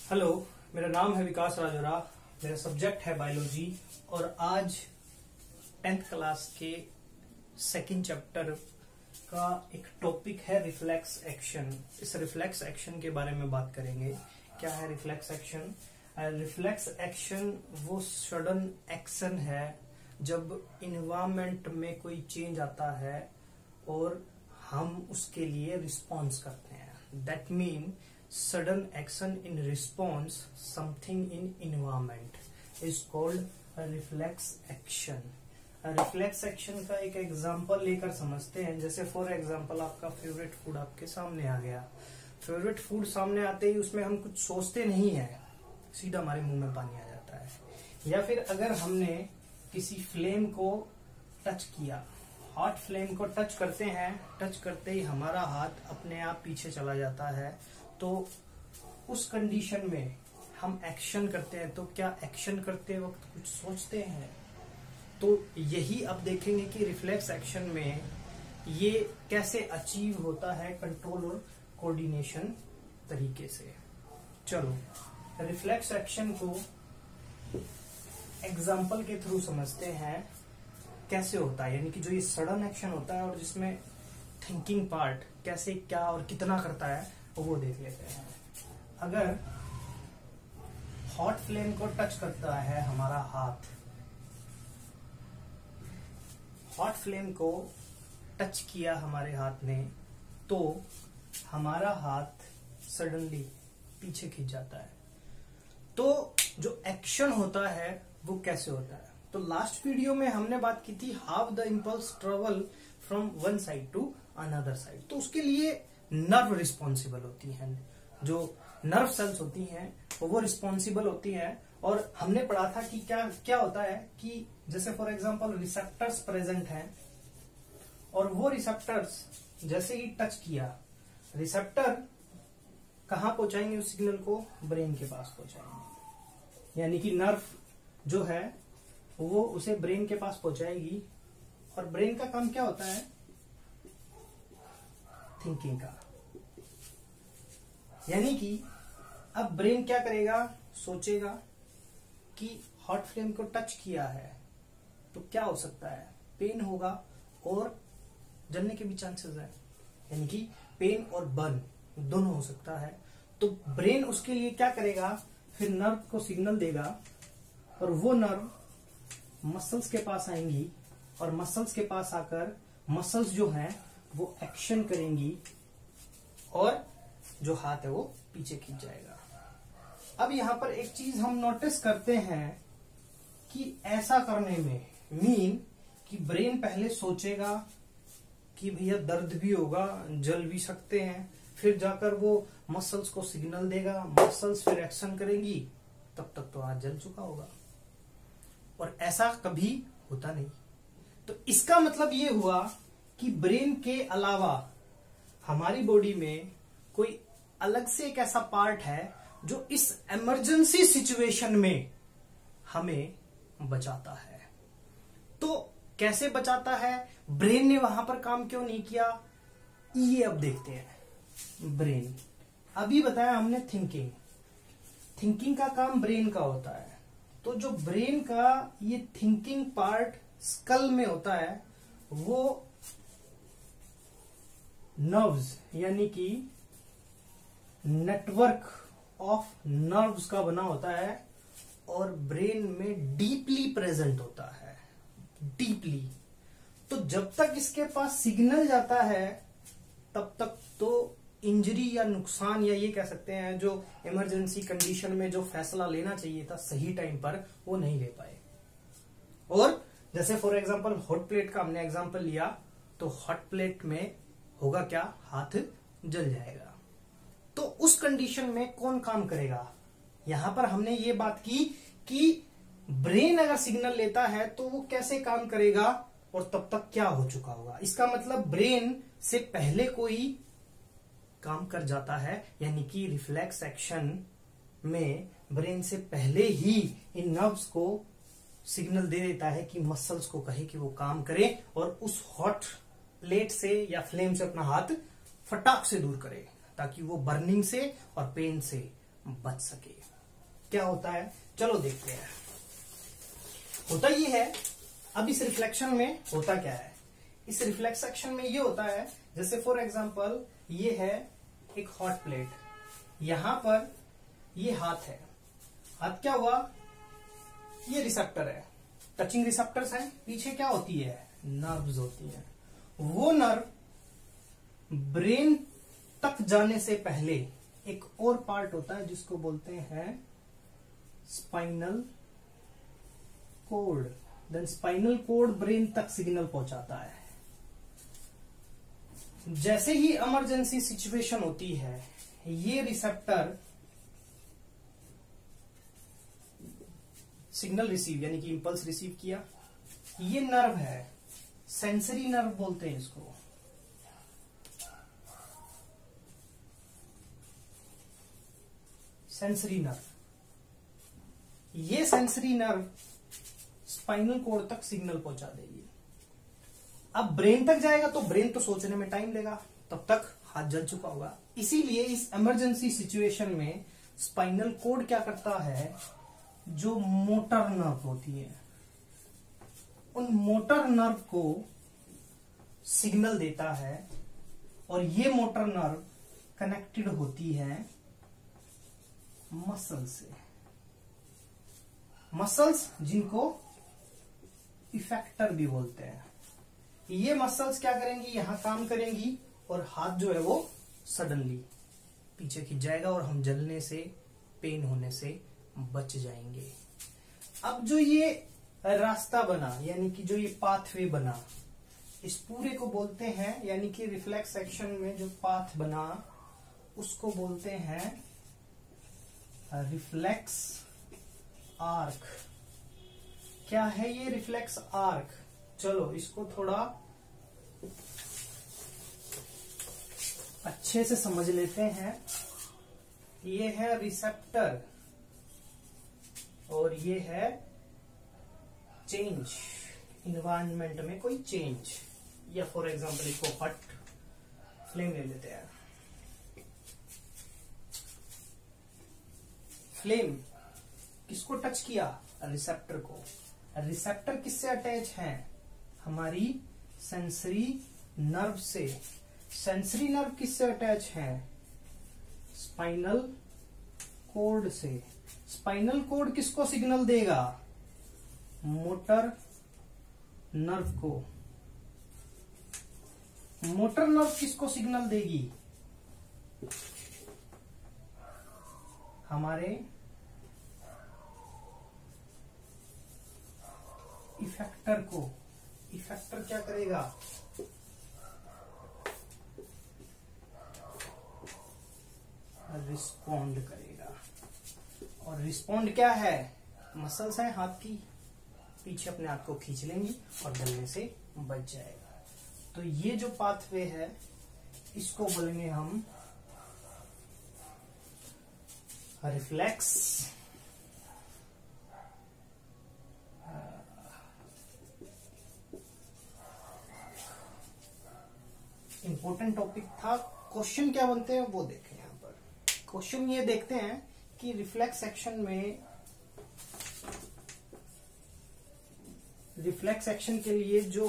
Hello, मेरा नाम है विकास राजोरा। मेरा सब्जेक्ट है बायोलॉजी और आज 10th क्लास के सेकंड चैप्टर का एक टॉपिक है रिफ्लेक्स एक्शन। इस रिफ्लेक्स एक्शन के बारे में बात करेंगे। क्या है रिफ्लेक्स एक्शन? रिफ्लेक्स एक्शन वो सडन एक्शन है जब इन्वायरमेंट में कोई चेंज आता है और हम उसके लिए रिस्पॉन्स करते हैं। That mean sudden action in response something in environment is called a reflex action। Reflex action का एक एग्जांपल लेकर समझते हैं। जैसे फॉर एग्जांपल आपका फेवरेट फूड आपके सामने आ गया। फेवरेट फूड सामने आते ही उसमें हम कुछ सोचते नहीं है, सीधा हमारे मुंह में पानी आ जाता है। या फिर अगर हमने किसी फ्लेम को टच किया, हॉट फ्लेम को टच करते हैं, टच करते ही हमारा हाथ अपने आप पीछे चला जाता है। तो उस कंडीशन में हम एक्शन करते हैं। तो क्या एक्शन करते वक्त कुछ सोचते हैं? तो यही अब देखेंगे कि रिफ्लेक्स एक्शन में ये कैसे अचीव होता है कंट्रोल और कोऑर्डिनेशन तरीके से। चलो रिफ्लेक्स एक्शन को एग्जांपल के थ्रू समझते हैं कैसे होता है। यानी कि जो ये सडन एक्शन होता है और जिसमें थिंकिंग पार्ट कैसे, क्या और कितना करता है वो देख लेते हैं। अगर हॉट फ्लेम को टच करता है हमारा हाथ, हॉट फ्लेम को टच किया हमारे हाथ ने, तो हमारा हाथ सडनली पीछे खिंच जाता है। तो जो एक्शन होता है वो कैसे होता है? तो लास्ट वीडियो में हमने बात की थी how the impulse travel from one side to another side. तो उसके लिए नर्व रिस्पॉन्सिबल होती हैं, जो नर्व सेल्स होती हैं वो रिस्पॉन्सिबल होती हैं। और हमने पढ़ा था कि क्या क्या होता है कि जैसे फॉर एग्जांपल रिसेप्टर्स प्रेजेंट हैं और वो रिसेप्टर्स जैसे ही टच किया, रिसेप्टर कहाँ पहुंचाएंगे उस सिग्नल को? ब्रेन के पास पहुंचाएंगे। यानी कि नर्व जो है वो उसे ब्रेन के पास पहुंचाएगी। और ब्रेन का काम क्या होता है? थिंकिंग का। यानी कि अब ब्रेन क्या करेगा? सोचेगा कि हॉट फ्लेम को टच किया है तो क्या हो सकता है? पेन होगा और जलने के भी चांसेस है। यानी कि पेन और बर्न दोनों हो सकता है। तो ब्रेन उसके लिए क्या करेगा? फिर नर्व को सिग्नल देगा और वो नर्व मसल्स के पास आएंगी और मसल्स के पास आकर मसल्स जो हैं वो एक्शन करेंगी और जो हाथ है वो पीछे खींच जाएगा। अब यहां पर एक चीज हम नोटिस करते हैं कि ऐसा करने में मीन कि ब्रेन पहले सोचेगा कि भैया दर्द भी होगा, जल भी सकते हैं, फिर जाकर वो मसल्स को सिग्नल देगा, मसल्स फिर एक्शन करेंगी, तब तक तो हाथ जल चुका होगा। और ऐसा कभी होता नहीं। तो इसका मतलब ये हुआ कि ब्रेन के अलावा हमारी बॉडी में कोई अलग से एक ऐसा पार्ट है जो इस इमरजेंसी सिचुएशन में हमें बचाता है। तो कैसे बचाता है? ब्रेन ने वहां पर काम क्यों नहीं किया, ये अब देखते हैं। ब्रेन, अभी बताया हमने थिंकिंग, थिंकिंग का काम ब्रेन का होता है। तो जो ब्रेन का ये थिंकिंग पार्ट स्कल में होता है वो नर्व्स यानी कि नेटवर्क ऑफ नर्व्स का बना होता है और ब्रेन में डीपली प्रेजेंट होता है। डीपली। तो जब तक इसके पास सिग्नल जाता है तब तक तो इंजरी या नुकसान या ये कह सकते हैं जो इमरजेंसी कंडीशन में जो फैसला लेना चाहिए था सही टाइम पर वो नहीं ले पाए। और जैसे फॉर एग्जांपल हॉट प्लेट का हमने एग्जांपल लिया, तो हॉट प्लेट में होगा क्या? हाथ जल जाएगा। तो उस कंडीशन में कौन काम करेगा? यहां पर हमने ये बात की कि ब्रेन अगर सिग्नल लेता है तो वो कैसे काम करेगा और तब तक क्या हो चुका होगा। इसका मतलब ब्रेन से पहले कोई काम कर जाता है। यानी कि रिफ्लेक्स एक्शन में ब्रेन से पहले ही इन नर्व्स को सिग्नल दे देता है कि मसल्स को कहे कि वो काम करें और उस हॉट प्लेट से या फ्लेम से अपना हाथ फटाक से दूर करे, ताकि वो बर्निंग से और पेन से बच सके। क्या होता है, चलो देखते हैं। होता ये है, अब इस रिफ्लेक्शन में होता क्या है, इस रिफ्लेक्शन में ये होता है, जैसे फॉर एग्जांपल ये है एक हॉट प्लेट, यहां पर ये हाथ है, हाथ क्या हुआ, ये रिसेप्टर है, टचिंग रिसेप्टर्स हैं, पीछे क्या होती है, नर्व्स होती है। वो नर्व ब्रेन तक जाने से पहले एक और पार्ट होता है जिसको बोलते हैं spinal cord. Then spinal cord brain तक सिग्नल पहुंचाता है। जैसे ही इमरजेंसी सिचुएशन होती है, ये रिसेप्टर सिग्नल रिसीव यानी कि इंपल्स रिसीव किया, ये नर्व है, सेंसरी नर्व बोलते हैं इसको। सेंसरी नर्व, ये सेंसरी नर्व स्पाइनल कोड तक सिग्नल पहुंचा देगी। अब ब्रेन तक जाएगा तो ब्रेन तो सोचने में टाइम लेगा, तब तक हाथ जल चुका होगा। इसीलिए इस इमरजेंसी सिचुएशन में स्पाइनल कोड क्या करता है, जो मोटर नर्व होती है, उन मोटर नर्व को सिग्नल देता है, और ये मोटर नर्व कनेक्टेड होती है मसल से। मसल्स जिनको इफेक्टर भी बोलते हैं। ये मसल्स क्या करेंगी, यहां काम करेंगी, और हाथ जो है वो सडनली पीछे खिंच जाएगा और हम जलने से, पेन होने से बच जाएंगे। अब जो ये रास्ता बना, यानी कि जो ये पाथवे बना, इस पूरे को बोलते हैं, यानी कि रिफ्लेक्स एक्शन में जो पाथ बना उसको बोलते हैं रिफ्लेक्स आर्क। क्या है ये रिफ्लेक्स आर्क, चलो इसको थोड़ा अच्छे से समझ लेते हैं। ये है रिसेप्टर और ये है चेंज, इन्वायरमेंट में कोई चेंज, या फॉर एग्जांपल इसको हॉट फ्लेम ले लेते हैं। फ्लेम किसको टच किया, रिसेप्टर को। रिसेप्टर किससे अटैच है, हमारी सेंसरी नर्व से। सेंसरी नर्व किससे अटैच है, स्पाइनल कोड से। स्पाइनल कोड किसको सिग्नल देगा, मोटर नर्व को। मोटर नर्व किसको सिग्नल देगी, हमारे इफेक्टर को। इफेक्टर क्या करेगा, रिस्पॉन्ड करेगा। और रिस्पॉन्ड क्या है, मसल्स हैं हाथ की, पीछे अपने आप को खींच लेंगी और जलने से बच जाएगा। तो ये जो पाथवे है इसको बोलेंगे हम रिफ्लेक्स इंपॉर्टेंट टॉपिक था। क्वेश्चन क्या बनते हैं वो देखें। यहां पर क्वेश्चन ये देखते हैं कि रिफ्लेक्स एक्शन में, रिफ्लेक्स एक्शन के लिए जो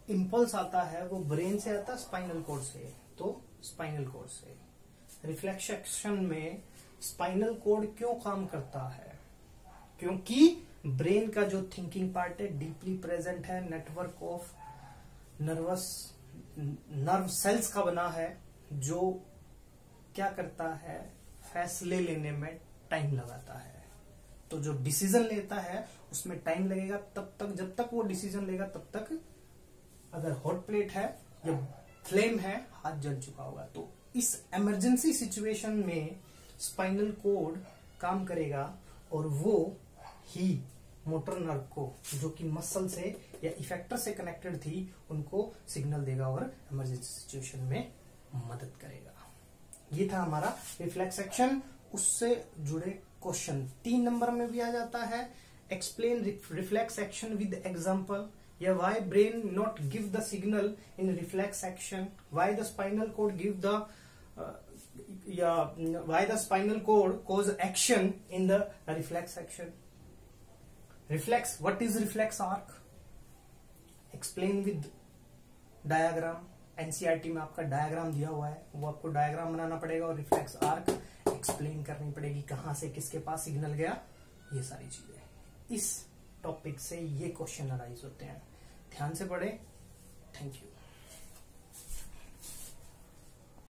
इंपल्स आता है वो ब्रेन से आता है, स्पाइनल कोड से। तो स्पाइनल कोड से रिफ्लेक्स एक्शन में स्पाइनल कोड क्यों काम करता है, क्योंकि ब्रेन का जो थिंकिंग पार्ट है डीपली प्रेजेंट है, नेटवर्क ऑफ नर्व सेल्स का बना है, जो क्या करता है, फैसले लेने में टाइम लगाता है। तो जो डिसीजन लेता है उसमें टाइम लगेगा, तब तक जब तक वो डिसीजन लेगा तब तक अगर हॉट प्लेट है या फ्लेम है, हाथ जल चुका होगा। तो इस इमरजेंसी सिचुएशन में स्पाइनल कोड काम करेगा और वो ही मोटर नर्व को, जो कि मसल से या इफेक्टर से कनेक्टेड थी, उनको सिग्नल देगा और इमरजेंसी सिचुएशन में मदद करेगा। ये था हमारा रिफ्लेक्स एक्शन। उससे जुड़े क्वेश्चन 3 नंबर में भी आ जाता है। Explain reflex action with example, या why brain not give the signal in reflex action, why the spinal cord give the या why the spinal cord cause action in the reflex action. Reflex, what is reflex arc? Explain with diagram. NCERT में आपका diagram दिया हुआ है, वो आपको diagram बनाना पड़ेगा और रिफ्लेक्स आर्क एक्सप्लेन करनी पड़ेगी, कहां से किसके पास सिग्नल गया, ये सारी चीजें। इस टॉपिक से ये क्वेश्चन अराइज होते हैं, ध्यान से पढ़े। Thank you.